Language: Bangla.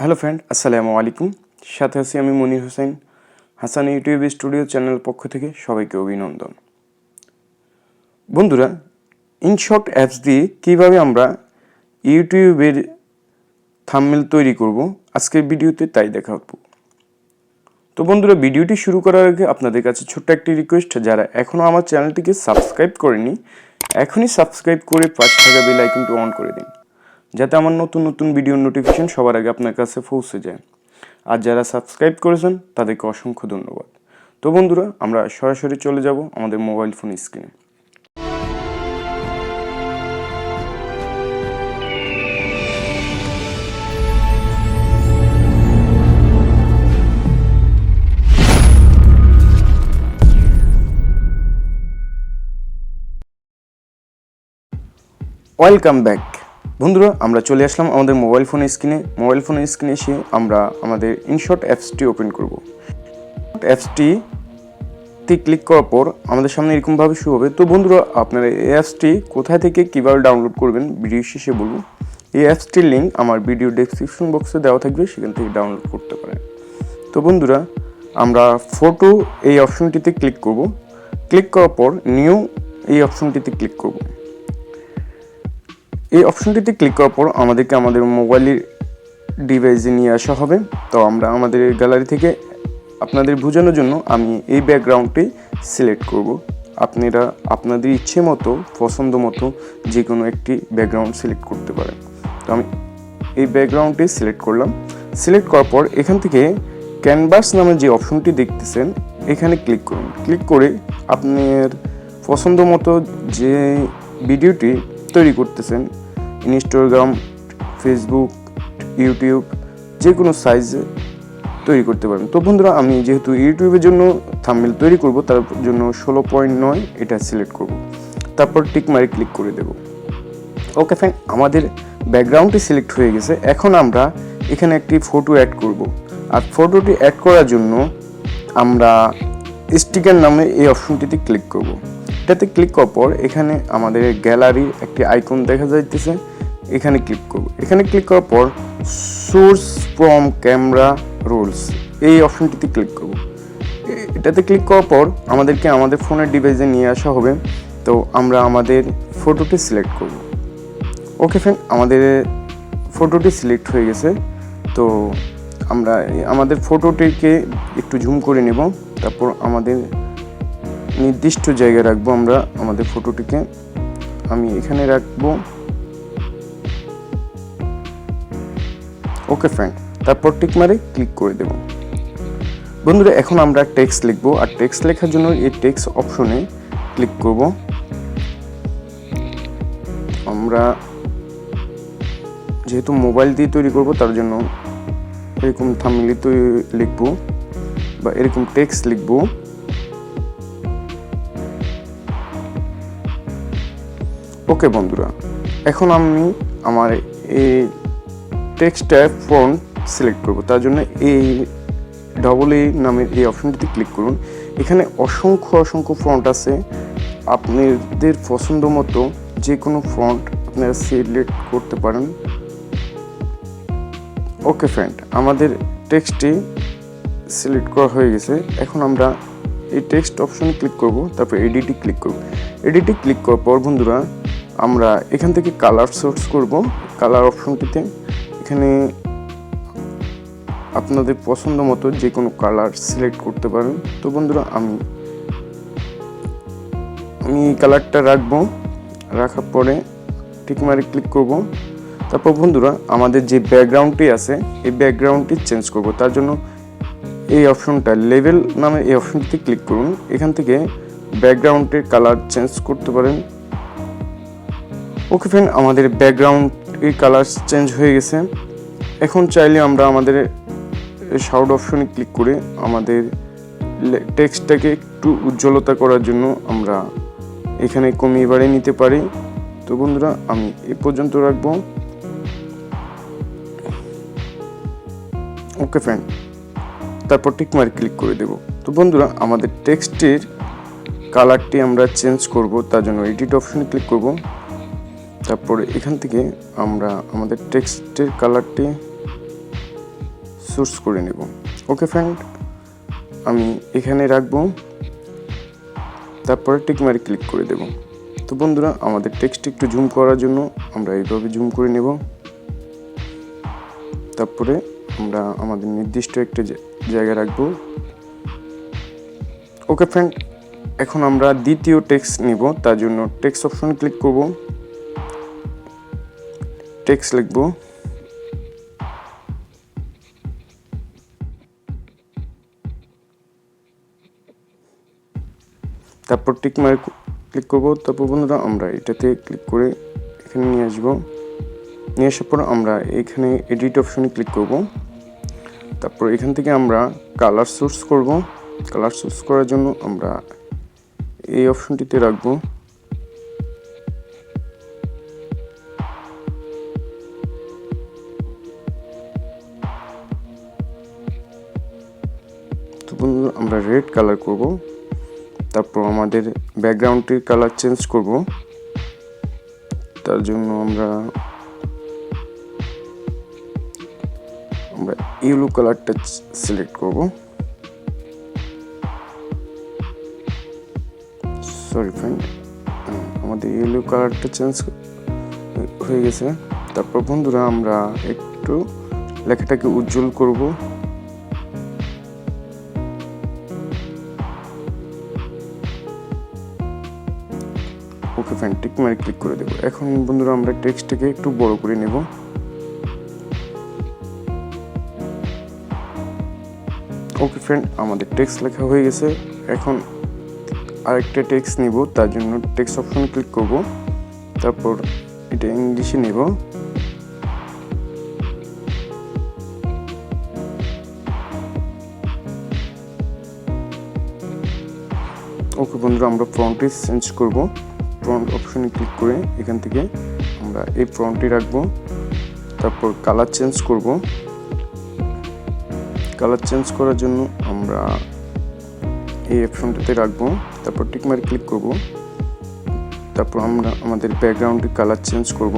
হ্যালো ফ্রেন্ড, আসসালামু আলাইকুম। সাথে আছি আমি Monir Hossain. Hasan YouTube studio channel পক্ষ থেকে সবাইকে অভিনন্দন। বন্ধুরা, ইনশট অ্যাপস দিয়ে কীভাবে আমরা ইউটিউবের থাম্বনেল তৈরি করব আজকের ভিডিওতে তাই দেখাবো। তো বন্ধুরা, ভিডিওটি শুরু করার আগে আপনাদের কাছে ছোট্ট একটি রিকোয়েস্ট, যারা এখনও আমার চ্যানেলটিকে সাবস্ক্রাইব করেনি এখনই সাবস্ক্রাইব করে পাশে থাকা বেল আইকনটি অন করে দিন, যাতে আমার নতুন নতুন ভিডিওর নোটিফিকেশন সবার আগে আপনার কাছে পৌঁছে যায়। আর যারা সাবস্ক্রাইব করেছেন তাদেরকে অসংখ্য ধন্যবাদ। তো বন্ধুরা, আমরা সরাসরি চলে যাব আমাদের মোবাইল ফোন স্ক্রিনে। Welcome back. বন্ধুরা, আমরা চলে আসলাম আমাদের মোবাইল ফোনের স্ক্রিনে এসে আমরা আমাদের ইনশট অ্যাপসটি ওপেন করব। অ্যাপসটিতে ক্লিক করার পর আমাদের সামনে এরকমভাবে শুরু হবে। তো বন্ধুরা, আপনারা এই অ্যাপসটি কোথায় থেকে কীভাবে ডাউনলোড করবেন ভিডিও শেষে বলবো। এই অ্যাপসটির লিঙ্ক আমার ভিডিও ডেসক্রিপশন বক্সে দেওয়া থাকবে, সেখান থেকে ডাউনলোড করতে পারেন। তো বন্ধুরা, আমরা ফটো এই অপশনটিতে ক্লিক করব। ক্লিক করার পর নিউ এই অপশনটিতে ক্লিক করব। এই অপশনটিতে ক্লিক করার পর আমাদেরকে আমাদের মোবাইলের ডিভাইসে নিয়ে আসা হবে। তো আমরা আমাদের গ্যালারি থেকে আপনাদের বোঝানোর জন্য আমি এই ব্যাকগ্রাউন্ডটি সিলেক্ট করব। আপনারা আপনাদের ইচ্ছে মতো পছন্দ মতো যে কোনো একটি ব্যাকগ্রাউন্ড সিলেক্ট করতে পারেন। তো আমি এই ব্যাকগ্রাউন্ডটি সিলেক্ট করলাম। সিলেক্ট করার পর এখান থেকে ক্যানভাস নামে যে অপশনটি দেখতেছেন এখানে ক্লিক করুন। ক্লিক করে আপনার পছন্দ মতো যে ভিডিওটি তৈরি করতেছেন, ইনস্টাগ্রাম, ফেসবুক, ইউটিউব, যে কোনো সাইজে তৈরি করতে পারেন। তো বন্ধুরা, আমি যেহেতু ইউটিউবের জন্য থাম্বনেল তৈরি করব, তার জন্য 16.9 এটা সিলেক্ট করব। তারপর টিক মারে ক্লিক করে দেব। ওকে ফ্রেন্ড, আমাদের ব্যাকগ্রাউন্ডটি সিলেক্ট হয়ে গেছে। এখন আমরা এখানে একটি ফটো অ্যাড করব। আর ফটোটি অ্যাড করার জন্য আমরা স্টিকার নামে এই অপশনটিতে ক্লিক করব। এটাতে ক্লিক করার পর এখানে আমাদের গ্যালারির একটি আইকন দেখা যাইতেছে, এখানে ক্লিক করব। এখানে ক্লিক করার পর সোর্স ফ্রম ক্যামেরা রোলস এই অপশনটিতে ক্লিক করব। এটাতে ক্লিক করার পর আমাদেরকে আমাদের ফোনের ডিভাইসে নিয়ে আসা হবে। তো আমরা আমাদের ফটোটি সিলেক্ট করব। ওকে ফ্রেন্ড, আমাদের ফটোটি সিলেক্ট হয়ে গেছে। তো আমরা আমাদের ফটোটিকে একটু জুম করে নেব। তারপর আমাদের নির্দিষ্ট জায়গায় রাখবো আমরা আমাদের ফটোটিকে। আমি এখানে রাখবো। ওকে ফ্রেন্ড, তারপর টিক মারে ক্লিক করে দেব। বন্ধুরা, এখন আমরা টেক্সট লিখবো। আর টেক্সট লেখার জন্য এই টেক্সট অপশনে ক্লিক করব। আমরা যেহেতু মোবাইল দিয়ে তৈরি করব, তার জন্য এরকম থাম্বনেল লিখবো বা এরকম টেক্সট লিখবো। ওকে বন্ধুরা, এখন আমি আমার এই টেক্সটের ফন্ট সিলেক্ট করব। তার জন্য এই ডবল নামের এই অপশনটিতে ক্লিক করুন। এখানে অসংখ্য ফন্ট আছে। আপনাদের পছন্দ মতো যে কোনো ফন্ট আপনারা সিলেক্ট করতে পারেন। ওকে ফ্রেন্ড, আমাদের টেক্সটটি সিলেক্ট করা হয়ে গেছে। এখন আমরা এই টেক্সট অপশনে ক্লিক করব। তারপর এডিটে ক্লিক করব। এডিটে ক্লিক করার পর বন্ধুরা, আমরা এখান থেকে কালার সোর্স করব। কালার অপশনটিতে এখানে আপনাদের পছন্দ মতো যে কোনো কালার সিলেক্ট করতে পারেন। তো বন্ধুরা, আমি এই কালারটা রাখবো। রাখার পরে ঠিক মারে ক্লিক করব। তারপর বন্ধুরা, আমাদের যে ব্যাকগ্রাউন্ডটি আছে এই ব্যাকগ্রাউন্ডটি চেঞ্জ করব। তার জন্য এই অপশনটা লেভেল নামে এই অপশনটিতে ক্লিক করুন। এখান থেকে ব্যাকগ্রাউন্ডের কালার চেঞ্জ করতে পারেন। ওকে ফ্রেন্ড, আমাদের ব্যাকগ্রাউন্ডের কালার চেঞ্জ হয়ে গেছে। এখন চাইলে আমরা আমাদের শাউড অপশনে ক্লিক করে আমাদের টেক্সটটাকে একটু উজ্জ্বলতা করার জন্য আমরা এখানে কমিয়ে বাড়িয়ে নিতে পারি। তো বন্ধুরা, আমি এই পর্যন্ত রাখবো। ওকে ফ্রেন্ড, তারপর টিক মার্ক ক্লিক করে দেব। তো বন্ধুরা, আমাদের টেক্সটের কালারটি আমরা চেঞ্জ করব। তার জন্য এডিট অপশনে ক্লিক করব। তারপরে এখান থেকে আমরা আমাদের টেক্সটের কালারটি সোর্স করে নেব। ওকে ফ্রেন্ড, আমি এখানে রাখবো, তারপরে টিক মার্ক ক্লিক করে দেব। তো বন্ধুরা, আমাদের টেক্সট একটু জুম করার জন্য আমরা এইভাবে জুম করে নেব। তারপরে আমরা আমাদের নির্দিষ্ট একটা জায়গায় রাখবো। ওকে ফ্রেন্ড, এখন আমরা দ্বিতীয় টেক্সট নিব। তার জন্য টেক্সট অপশন ক্লিক করব, টেক্সট লিখব। তারপর টিক মার্ক ক্লিক করব। তারপর বন্ধুরা আমরা এটাতে ক্লিক করে এখানে নিয়ে আসবো। নিয়ে আসার পর আমরা এখানে এডিট অপশনে ক্লিক করব। তারপর এখান থেকে আমরা কালার সোর্স করব। কালার সোর্স করার জন্য আমরা এই অপশনটিতে রাখবো। তো বন্ধুরা, আমরা রেড কালার করব। তারপর আমাদের ব্যাকগ্রাউন্ডটির কালার চেঞ্জ করব। তার জন্য আমরা ইয়েলো কালারটা সিলেক্ট করব। সরি ফ্রেন্ড, আমাদের ইয়েলো কালারটা চেঞ্জ হয়ে গেছে। তারপর বন্ধুরা আমরা একটু লেখাটাকে উজ্জ্বল করব। ওকে ফ্রেন্ড, টিক মার্ক ক্লিক করে দেব। এখন বন্ধুরা আমরা টেক্সটটাকে একটু বড় করে নেব। ওকে ফ্রেন্ড, আমাদের টেক্সট লেখা হয়ে গেছে। এখন আরেকটা টেক্সট নিব। তার জন্য টেক্সট অপশন ক্লিক করব। তারপর এটা ইংলিশে নেব। ওকে বন্ধুরা, আমরা ফন্টটি চেঞ্জ করব। ফন্ট অপশনে ক্লিক করে এখান থেকে আমরা এই ফন্টটি রাখবো। তারপর কালার চেঞ্জ করব। কালার চেঞ্জ করার জন্য আমরা এই অপশনটাতে রাখবো। তারপর টিক মার্ক ক্লিক করব। তারপর আমরা আমাদের ব্যাকগ্রাউন্ডের কালার চেঞ্জ করব।